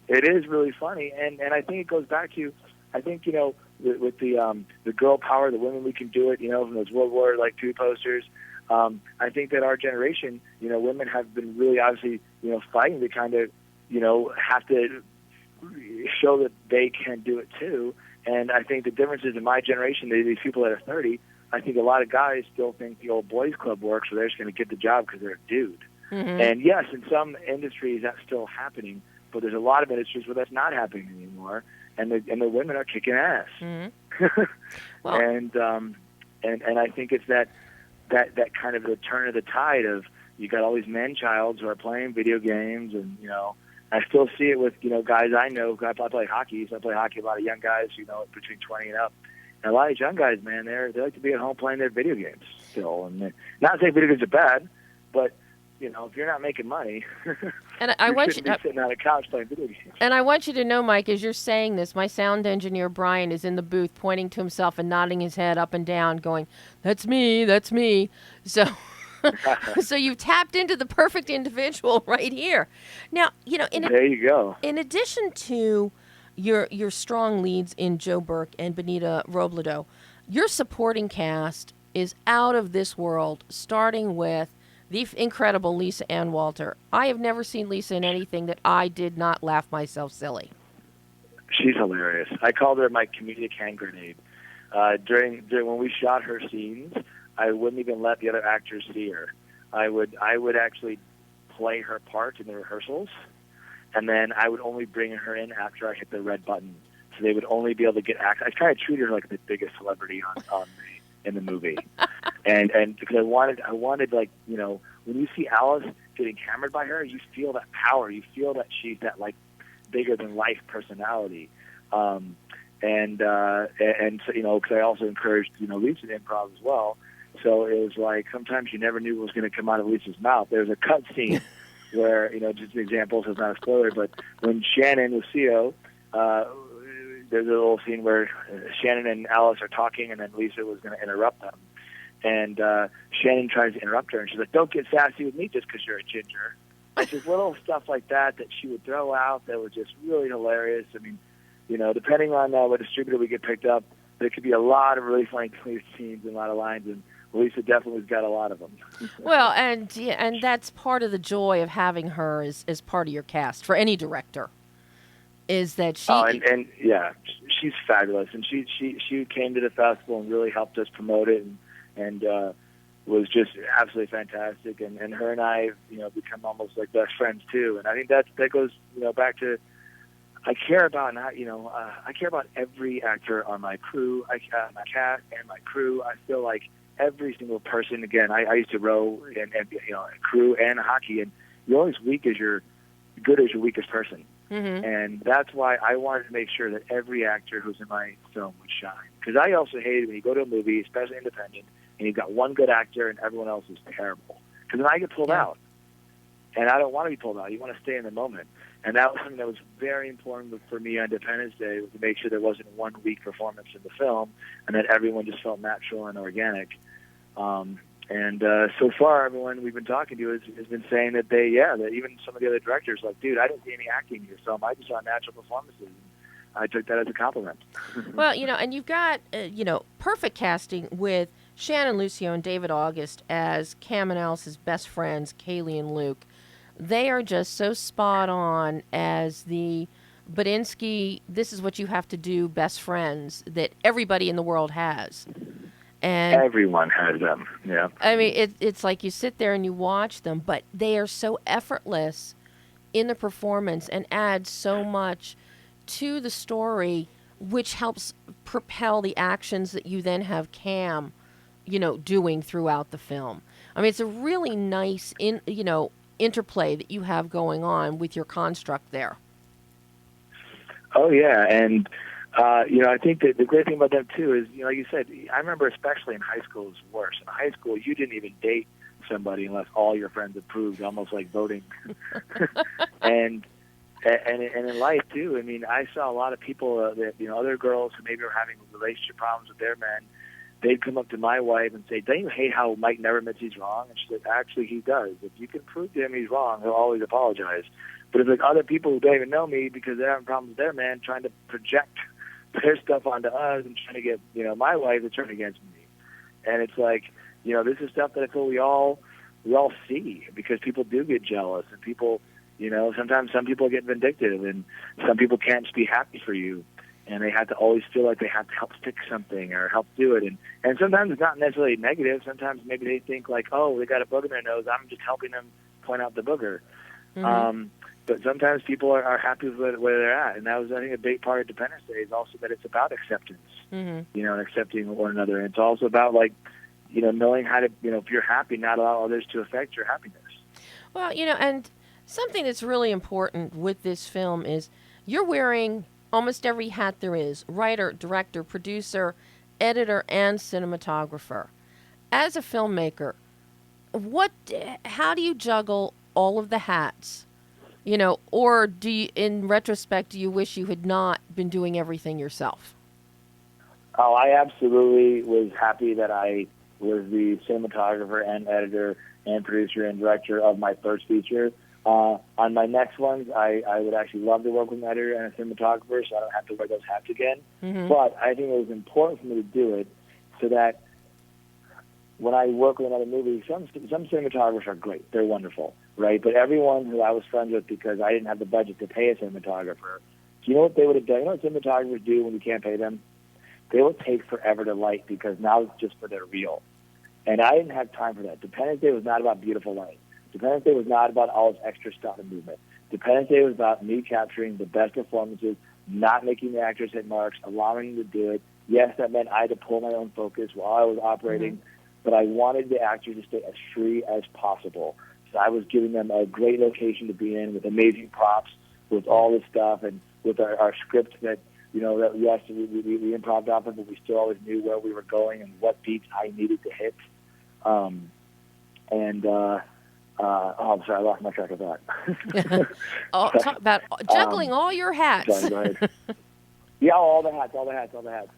it is really funny, and I think it goes back to, I think, with the girl power, the women we can do it, from those World War II posters. I think that our generation, women have been really obviously, fighting to kind of, have to show that they can do it too. And I think the difference is in my generation, these people that are 30, I think a lot of guys still think the old boys club works, so they're just going to get the job because they're a dude. Mm-hmm. And yes, in some industries that's still happening, but there's a lot of industries where that's not happening anymore, and the women are kicking ass. Mm-hmm. Well, and I think it's that kind of the turn of the tide of, you got all these man-childs who are playing video games, and I still see it with guys I know. I play hockey, so I play hockey. A lot of young guys, between 20 and up. And a lot of these young guys, man, they like to be at home playing their video games still. And not saying video games are bad, but if you're not making money, And I you want shouldn't be sitting on a couch playing video games. And I want you to know, Mike, as you're saying this, my sound engineer, Brian, is in the booth pointing to himself and nodding his head up and down, going, that's me, that's me. So so you've tapped into the perfect individual right here. Now, There you go. in addition to your strong leads in Joe Burke and Benita Robledo, your supporting cast is out of this world, starting with the incredible Lisa Ann Walter. I have never seen Lisa in anything that I did not laugh myself silly. She's hilarious. I called her my comedic hand grenade. During when we shot her scenes, I wouldn't even let the other actors see her. I would actually play her part in the rehearsals, and then I would only bring her in after I hit the red button, so they would only be able to get access. I kind of treated her like the biggest celebrity in the movie, and because I wanted like, when you see Alice getting hammered by her, you feel that power, you feel that she's that like bigger than life personality, and so because I also encouraged Lisa to improv as well, so it was like sometimes you never knew what was going to come out of Lisa's mouth. There's a cut scene where just an example, so it's not a spoiler, but when Shannon Lucio. There's a little scene where Shannon and Alice are talking, and then Lisa was going to interrupt them. And Shannon tries to interrupt her, and she's like, don't get sassy with me just because you're a ginger. It's just little stuff like that she would throw out that was just really hilarious. I mean, depending on what distributor we get picked up, there could be a lot of really funny scenes and a lot of lines, and Lisa definitely's got a lot of them. Well, and that's part of the joy of having her as part of your cast for any director. Is that she? And yeah, she's fabulous, and she came to the festival and really helped us promote it, and was just absolutely fantastic. And her and I, become almost like best friends too. And I think that goes, back to I care about I care about every actor on my crew, my cast and my crew. I feel like every single person. Again, I used to row and crew and hockey, and you're always good as your weakest person. Mm-hmm. And that's why I wanted to make sure that every actor who's in my film would shine. Because I also hate it when you go to a movie, especially independent, and you've got one good actor and everyone else is terrible. Because then I get pulled out. And I don't want to be pulled out. You want to stay in the moment. And that was something that was very important for me on Independence Day, was to make sure there wasn't one weak performance in the film and that everyone just felt natural and organic. And so far, everyone we've been talking to has been saying that that even some of the other directors, like, dude, I didn't see any acting in your film. I just saw natural performances. And I took that as a compliment. Well, and you've got, perfect casting with Shannon Lucio and David August as Cam and Alice's best friends, Kaylee and Luke. They are just so spot on as the Badinsky, this is what you have to do, best friends that everybody in the world has. And everyone has them, yeah. I mean, it's like you sit there and you watch them, but they are so effortless in the performance and add so much to the story, which helps propel the actions that you then have Cam, doing throughout the film. I mean, it's a really nice, interplay that you have going on with your construct there. Oh, yeah, and I think that the great thing about them, too, is, like you said, I remember especially in high school it was worse. In high school, you didn't even date somebody unless all your friends approved, almost like voting. and in life, too, I mean, I saw a lot of people that, other girls who maybe were having relationship problems with their men, they'd come up to my wife and say, don't you hate how Mike never admits he's wrong? And she said, actually, he does. If you can prove to him he's wrong, he'll always apologize. But it's like other people who don't even know me because they're having problems with their man trying to project their stuff onto us and trying to get, my wife to turn against me. And it's like, this is stuff that I feel we all see because people do get jealous and people, sometimes some people get vindictive and some people can't just be happy for you. And they have to always feel like they have to help fix something or help do it. And sometimes it's not necessarily negative. Sometimes maybe they think like, oh, they got a booger in their nose. I'm just helping them point out the booger. Mm-hmm. But sometimes people are happy with where they're at. And that was, I think, a big part of Independence Day is also that it's about acceptance, and accepting one another. And it's also about, like, knowing how to, if you're happy, not allow others to affect your happiness. Well, and something that's really important with this film is you're wearing almost every hat there is: writer, director, producer, editor, and cinematographer. As a filmmaker, how do you juggle all of the hats? Or do you, in retrospect, do you wish you had not been doing everything yourself? Oh, I absolutely was happy that I was the cinematographer and editor and producer and director of my first feature. On my next ones, I would actually love to work with an editor and a cinematographer, so I don't have to wear those hats again. Mm-hmm. But I think it was important for me to do it so that when I work with another movie, some cinematographers are great. They're wonderful, right? But everyone who I was friends with, because I didn't have the budget to pay a cinematographer, do you know what they would have done? You know what cinematographers do when you can't pay them? They will take forever to light because now it's just for their reel. And I didn't have time for that. Dependence Day was not about beautiful light. Dependence Day was not about all this extra stuff and movement. Dependence Day was about me capturing the best performances, not making the actors hit marks, allowing them to do it. Yes, that meant I had to pull my own focus while I was operating, but I wanted the actors to stay as free as possible. So I was giving them a great location to be in with amazing props, with all this stuff, and with our script that, that yes, we improv off of, but we still always knew where we were going and what beats I needed to hit. I'm sorry, I lost my track of thought. Talk about juggling all your hats. Sorry, go ahead. Yeah, all the hats.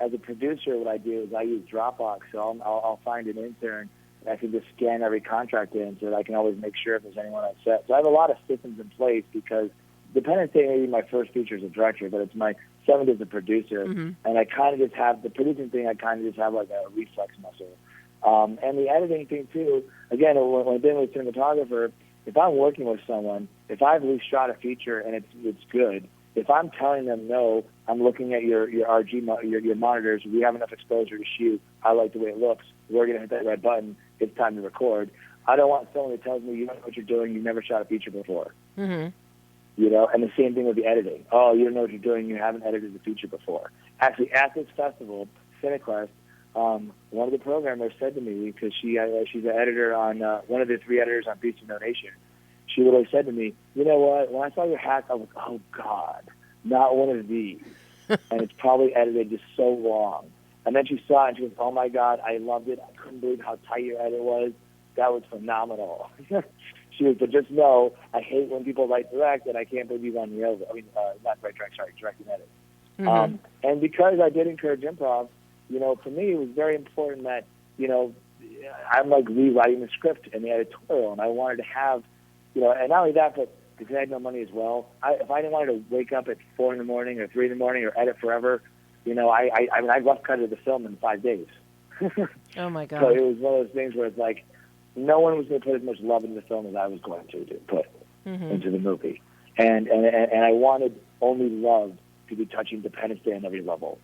As a producer, what I do is I use Dropbox, so I'll find an intern and I can just scan every contract in so that I can always make sure if there's anyone on set. So I have a lot of systems in place because Dependence Day may be my first feature as a director, but it's my seventh as a producer, and I kind of just have the producing thing. I kind of just have like a reflex muscle, and the editing thing too. Again, when I've been with a cinematographer, if I'm working with someone, if I've at least shot a feature and it's good, if I'm telling them no, I'm looking at your RG your monitors. We have enough exposure to shoot. I like the way it looks. We're gonna hit that red button. It's time to record. I don't want someone who tells me you don't know what you're doing. You've never shot a feature before. Mm-hmm. And the same thing with the editing. Oh, you don't know what you're doing. You haven't edited the feature before. Actually, at this festival, CineQuest, one of the programmers said to me, because she's an editor on one of the three editors on Beast of No Nation, she literally said to me, you know what, when I saw your hack, I was like, oh, God, not one of these. And it's probably edited just so long. And then she saw it, and she goes, oh, my God, I loved it. I couldn't believe how tight your edit was. That was phenomenal. She was, but just know, I hate when people write direct, and I can't believe you on the over. I mean, not write direct, sorry, direct and edit. Mm-hmm. And because I did encourage improv, for me it was very important that, I'm like rewriting the script and the editorial, and I wanted to have, and not only that, but because I had no money as well, if I didn't want to wake up at 4 in the morning or 3 in the morning or edit forever, I rough cutted the film in 5 days. Oh my God! So it was one of those things where it's like, no one was going to put as much love into the film as I was going to put into the movie. And I wanted only love to be touching Dependence Day on every level.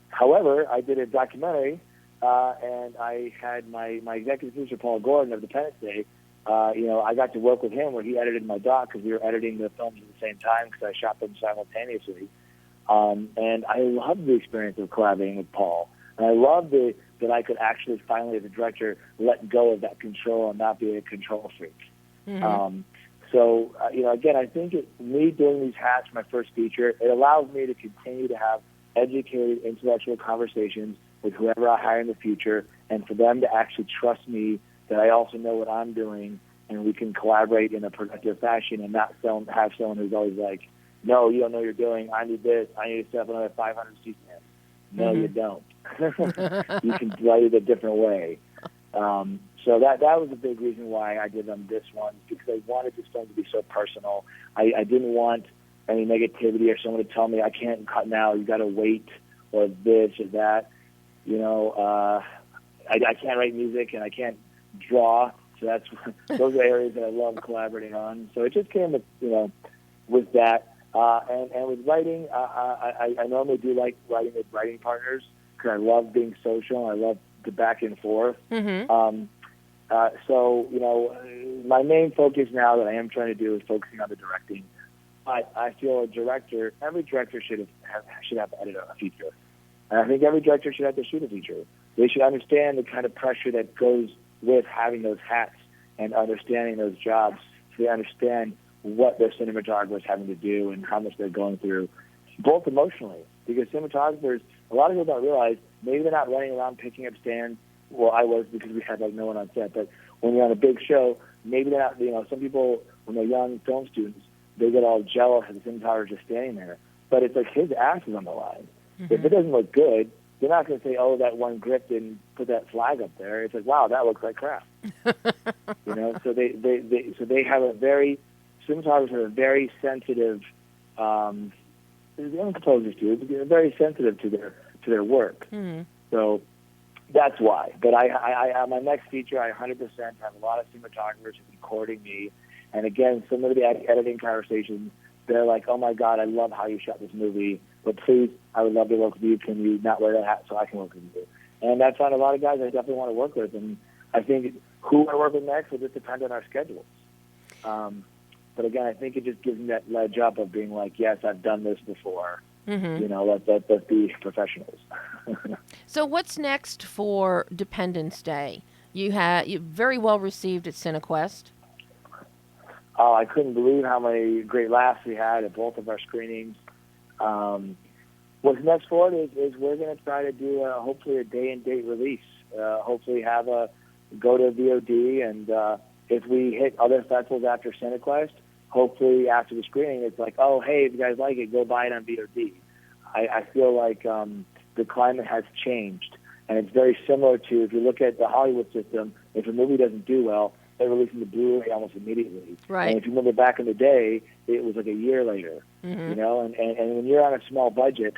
However, I did a documentary, and I had my executive producer, Paul Gordon, of Dependence Day. I got to work with him where he edited my doc because we were editing the films at the same time because I shot them simultaneously. And I loved the experience of collaborating with Paul. And I loved that I could actually finally, as a director, let go of that control and not be a control freak. So, again, I think me doing these hats for my first feature, it allows me to continue to have educated, intellectual conversations with whoever I hire in the future, and for them to actually trust me that I also know what I'm doing, and we can collaborate in a productive fashion and not have someone who's always like, no, you don't know what you're doing. I need this. I need to set up another 500 seats. No, you don't. You can write it a different way. So that was a big reason why I did them this one, because I wanted this film to be so personal. I didn't want any negativity or someone to tell me I can't cut now, you got to wait, or this or that. I can't write music and I can't draw, so those are areas that I love collaborating on. So it just came with that. And with writing, I normally do like writing with writing partners because I love being social. I love the back and forth. So, my main focus now that I am trying to do is focusing on the directing. But I feel every director should have to edit a feature. And I think every director should have to shoot a feature. They should understand the kind of pressure that goes with having those hats and understanding those jobs, so they understand what their cinematographer is having to do and how much they're going through, both emotionally. Because cinematographers, a lot of people don't realize, maybe they're not running around picking up stands well, I was because we had like no one on set. But when you're on a big show, maybe they're not. You know, some people when they're young film students, they get all jealous at the cinematographer just standing there. But it's like his ass is on the line. Mm-hmm. If it doesn't look good, they're not going to say, "Oh, that one grip didn't put that flag up there." It's like, "Wow, that looks like crap." You know, so they have a very cinematographers have a very sensitive. The young composers do, but they're very sensitive to their work. Mm-hmm. So that's why. But I on my next feature, I 100% have a lot of cinematographers recording me, and again, some of the editing conversations, they're like, "Oh my God, I love how you shot this movie, but please, I would love to work with you. Can you not wear that hat so I can work with you?" And that's on a lot of guys I definitely want to work with, and I think who I work with next will just depend on our schedules. But again, I think it just gives me that ledge up of being like, yes, I've done this before. Mm-hmm. You know, let's be professionals. So what's next for Dependence Day? You very well received at CineQuest. Oh, I couldn't believe how many great laughs we had at both of our screenings. What's next for it is we're going to try to do hopefully a day-and-date release. Hopefully go to VOD, and if we hit other festivals after CineQuest, hopefully after the screening, it's like, oh, hey, if you guys like it, go buy it on VOD. I feel like the climate has changed, and it's very similar to, if you look at the Hollywood system, if a movie doesn't do well, they release it to Blu-ray almost immediately. Right. And if you remember back in the day, it was like a year later, Mm-hmm. you know, and when you're on a small budget,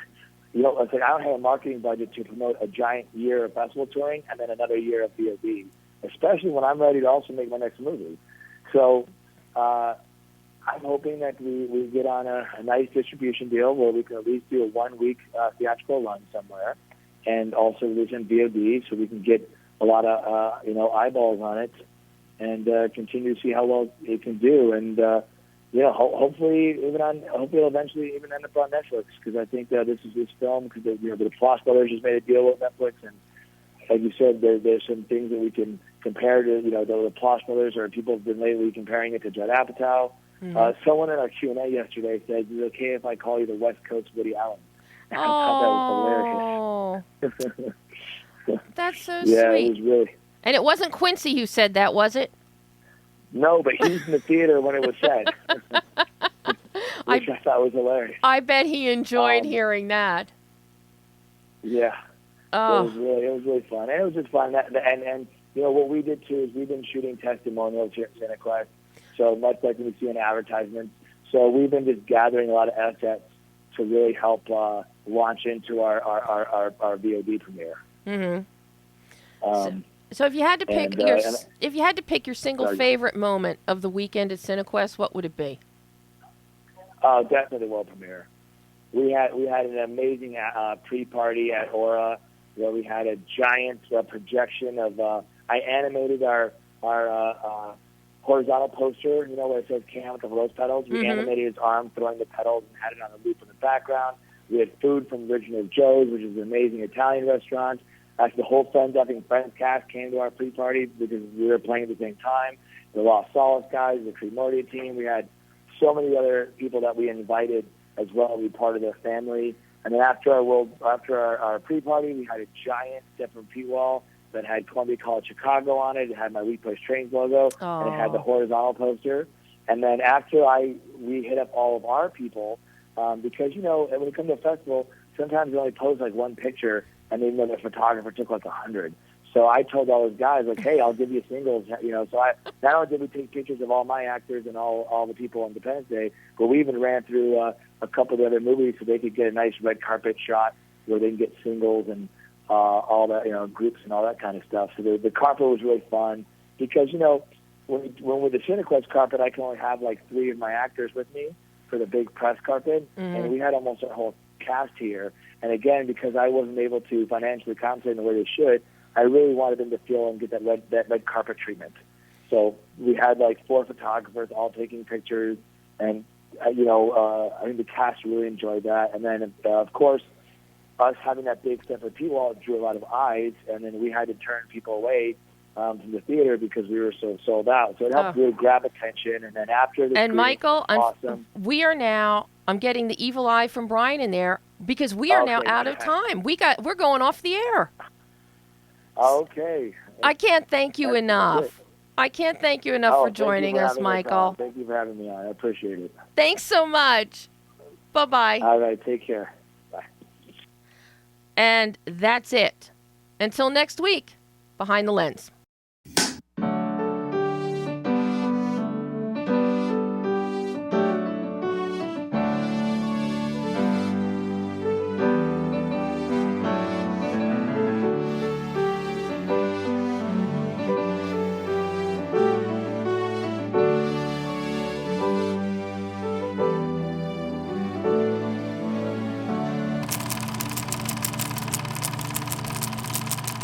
you know, it's like I don't have a marketing budget to promote a giant year of festival touring and then another year of VOD, especially when I'm ready to also make my next movie. So I'm hoping that we get on a nice distribution deal where we can at least do a 1-week theatrical run somewhere, and also release in VOD so we can get a lot of eyeballs on it, and continue to see how well it can do. And hopefully it'll eventually even end up on Netflix, because I think this film, because the Ploss Brothers just made a deal with Netflix, and like you said, there's some things that we can compare to, the Ploss Brothers, or people have been lately comparing it to Judd Apatow. Mm-hmm. Someone in our Q&A yesterday said, "Is it okay if I call you the West Coast Woody Allen?" I Oh, thought that was hilarious. That's so Yeah, sweet. it was really. And it wasn't Quincy who said that, was it? No, but he was in the theater when it was said, which I thought was hilarious. I bet he enjoyed hearing that. Yeah. Oh. It was really fun. And it was just fun. And what we did too is we've been shooting testimonials here at CineQuest, so much like when we see an advertisement. So we've been just gathering a lot of assets to really help launch into our VOD premiere. Mm-hmm. So if you had to pick your single favorite moment of the weekend at CineQuest, what would it be? Definitely the world premiere. We had an amazing pre-party at Aura, where we had a giant projection of. I animated our horizontal poster, where it says "Cam" with the rose petals. We animated his arm throwing the petals and had it on a loop in the background. We had food from Original Joe's, which is an amazing Italian restaurant. Actually, the whole Friends cast came to our pre-party because we were playing at the same time. The Lost Solace guys, the Cremordia team. We had so many other people that we invited as well to be part of their family. And then after our pre-party, we had a giant Stephen P. wall that had Columbia College Chicago on it. It had my We Push Trains logo, and it had the horizontal poster. And then after we hit up all of our people, because, when it comes to a festival, sometimes they only post like one picture, and even though the photographer took like 100. So I told all those guys, like, hey, I'll give you singles, So I not only did we take pictures of all my actors and all the people on Independence Day, but we even ran through a couple of the other movies so they could get a nice red carpet shot where they can get singles and all that, groups and all that kind of stuff. So the carpet was really fun because, when with the CineQuest carpet, I can only have like 3 of my actors with me for the big press carpet, and we had almost our whole cast here. And again, because I wasn't able to financially compensate in the way they should, I really wanted them to feel and get that red carpet treatment. So we had like 4 photographers all taking pictures, and I think the cast really enjoyed that. And then of course, us having that big Stephen P. wall drew a lot of eyes, and then we had to turn people away from the theater because we were so sold out. So it helped really grab attention. And then after the and Michael, awesome. I'm getting the evil eye from Brian in there because we are now out of time. We're going off the air. Okay. I can't thank you That's enough. it. I can't thank you enough Oh, for thank you joining for us, having me on. Michael. Thank you for having me on. I appreciate it. Thanks so much. Bye-bye. All right, take care. Bye. And that's it. Until next week, Behind the Lens.